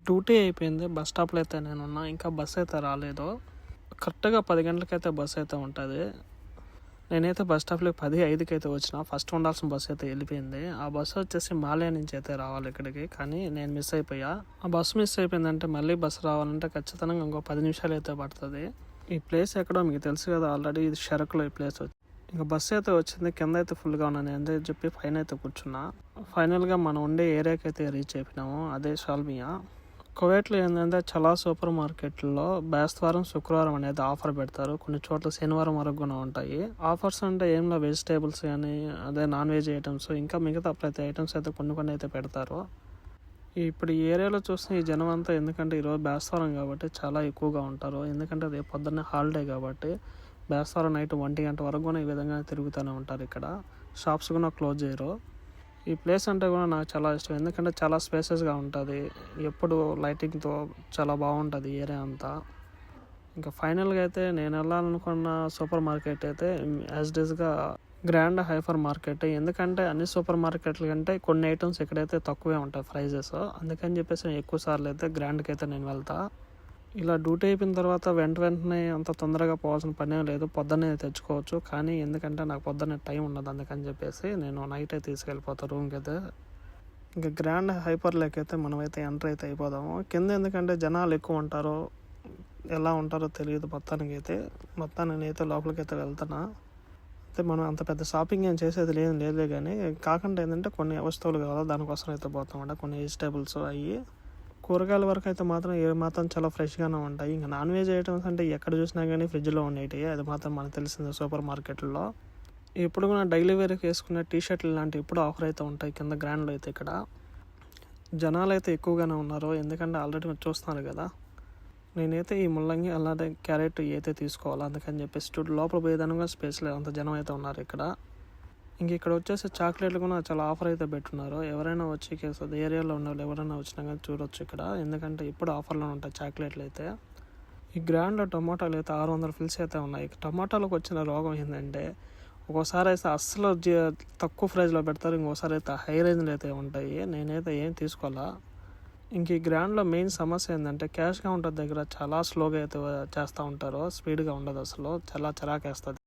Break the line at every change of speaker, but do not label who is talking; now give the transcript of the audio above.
Duty అయిపోయింది. Bus స్టాప్‌లో అయితే నేనున్నా. ఇంకా బస్ అయితే రాలేదు. కరెక్ట్‌గా 10 గంటలకైతే బస్ అయితే ఉంటది. నేనైతే బస్ స్టాప్‌లోకి 10:05కి అయితే వచ్చిన. ఫస్ట్ ఉండాల్సిన బస్ అయితే వెళ్ళిపోయింది. ఆ బస్సు వచ్చేసి మాల్యా నుంచి అయితే రావాలి ఇక్కడికి. కానీ నేను మిస్ అయిపోయా. ఆ బస్సు మిస్ అయిపోయిందంటే మళ్ళీ బస్సు రావాలంటే ఖచ్చితంగా ఇంకో 10 నిమిషాలు అయితే పడుతుంది. ఈ ప్లేస్ ఎక్కడో మీకు తెలుసు కదా ఆల్రెడీ. ఇది షరకులో ఈ ప్లేస్. ఇంకా బస్సు అయితే వచ్చింది. కింద అయితే ఫుల్గా ఉన్నాను అని చెప్పి పైన అయితే కూర్చున్నా. ఫైనల్గా మనం ఉండే ఏరియాకి అయితే రీచ్ అయిపోయినాము. అదే షాల్మియా. కువైట్లో ఏంటంటే చాలా సూపర్ మార్కెట్లో బేస్తవారం శుక్రవారం అనేది ఆఫర్ పెడతారు. కొన్ని చోట్ల శనివారం వరకు కూడా ఉంటాయి. ఆఫర్స్ అంటే ఏంలో వెజిటేబుల్స్ కానీ అదే నాన్ వెజ్ ఐటమ్స్ ఇంకా మిగతా ప్రతి ఐటమ్స్ అయితే కొన్ని అయితే పెడతారు. ఇప్పుడు ఈ ఏరియాలో చూస్తే ఈ జనం అంతా ఎందుకంటే ఈరోజు బేస్తవారం కాబట్టి చాలా ఎక్కువగా ఉంటారు. ఎందుకంటే రేపు పొద్దున్నే హాలిడే కాబట్టి బేస్తవారం నైట్ 1 గంట వరకు కూడా ఈ విధంగా తిరుగుతూనే ఉంటారు. ఇక్కడ షాప్స్ కూడా క్లోజ్ చేయరు. ఈ ప్లేస్ అంటే కూడా నాకు చాలా ఇష్టం. ఎందుకంటే చాలా స్పేసెస్గా ఉంటుంది. ఎప్పుడు లైటింగ్తో చాలా బాగుంటుంది ఏరియా అంతా. ఇంకా ఫైనల్గా అయితే నేను వెళ్ళాలనుకున్న సూపర్ మార్కెట్ అయితే యాజ్ డీస్గా గ్రాండ్ హైపర్ మార్కెట్. ఎందుకంటే అన్ని సూపర్ మార్కెట్ల కంటే కొన్ని ఐటమ్స్ ఇక్కడైతే తక్కువే ఉంటాయి ప్రైజెస్. అందుకని చెప్పేసి ఎక్కువ సార్లు అయితే గ్రాండ్కి అయితే నేను వెళ్తా. ఇలా డ్యూటీ అయిపోయిన తర్వాత వెంటనే అంత తొందరగా పోవాల్సిన పనే లేదు. పొద్దున్నే తెచ్చుకోవచ్చు. కానీ ఎందుకంటే నాకు పొద్దున్నే టైం ఉండదు. అందుకని చెప్పేసి నేను నైటే తీసుకెళ్ళిపోతాను రూమ్కి అయితే. ఇంకా గ్రాండ్ హైపర్లోకి అయితే మనమైతే ఎంటర్ అయితే అయిపోదాము. కింద ఎందుకంటే జనాలు ఎక్కువ ఉంటారు. ఎలా ఉంటారో తెలియదు మొత్తాన్ని నేనైతే లోపలికి అయితే వెళ్తున్నా. అయితే మనం అంత పెద్ద షాపింగ్ ఏం చేసేది లేదులే కానీ కాకుండా ఏంటంటే కొన్ని వస్తువులు కావాలా దానికోసం అయితే పోతామంట. కొన్ని వెజిటేబుల్స్ అవి కూరగాయల వరకు అయితే మాత్రం చాలా ఫ్రెష్గానే ఉంటాయి. ఇంకా నాన్ వెజ్ ఐటమ్స్ అంటే ఎక్కడ చూసినా కానీ ఫ్రిడ్జ్లో ఉండేవి. అది మాత్రం మనకు తెలిసిందే సూపర్ మార్కెట్లో. ఇప్పుడు కూడా డైలీ వేర్కి వేసుకునే టీషర్ట్లు లాంటివి ఇప్పుడు ఆఫర్ అయితే ఉంటాయి కింద గ్రాండ్లో అయితే. ఇక్కడ జనాలు అయితే ఎక్కువగానే ఉన్నారు. ఎందుకంటే ఆల్రెడీ మీరు చూస్తున్నారు కదా. నేనైతే ఈ ముల్లంగి అలాగే క్యారెట్ అయితే తీసుకోవాలి. అందుకని చెప్పేసి లోపల పోయేదానిగా స్పేస్ లేదు. అంత జనం అయితే ఉన్నారు ఇక్కడ. ఇక్కడ వచ్చేసి చాక్లెట్లు కూడా చాలా ఆఫర్ అయితే పెట్టున్నారు. ఎవరైనా వచ్చి ఏరియాలో ఉన్న వాళ్ళు ఎవరైనా వచ్చినా కానీ చూడొచ్చు ఇక్కడ. ఎందుకంటే ఇప్పుడు ఆఫర్లో ఉంటాయి చాక్లెట్లు అయితే. ఈ గ్రాండ్లో టమాటాలు అయితే 600 ఫిల్స్ అయితే ఉన్నాయి. టమాటాలకు వచ్చిన రోగం ఏంటంటే ఒక్కోసారి అయితే అస్సలు తక్కువ ప్రైస్లో పెడతారు. ఇంకోసారి అయితే హై రేంజ్లో అయితే ఉంటాయి. నేనైతే ఏం తీసుకోవాలా. ఈ గ్రాండ్లో మెయిన్ సమస్య ఏంటంటే క్యాష్ కౌంటర్ దగ్గర చాలా స్లోగా అయితే చేస్తూ ఉంటారు. స్పీడ్గా ఉండదు అసలు. చాలా చిరాకేస్తుంది.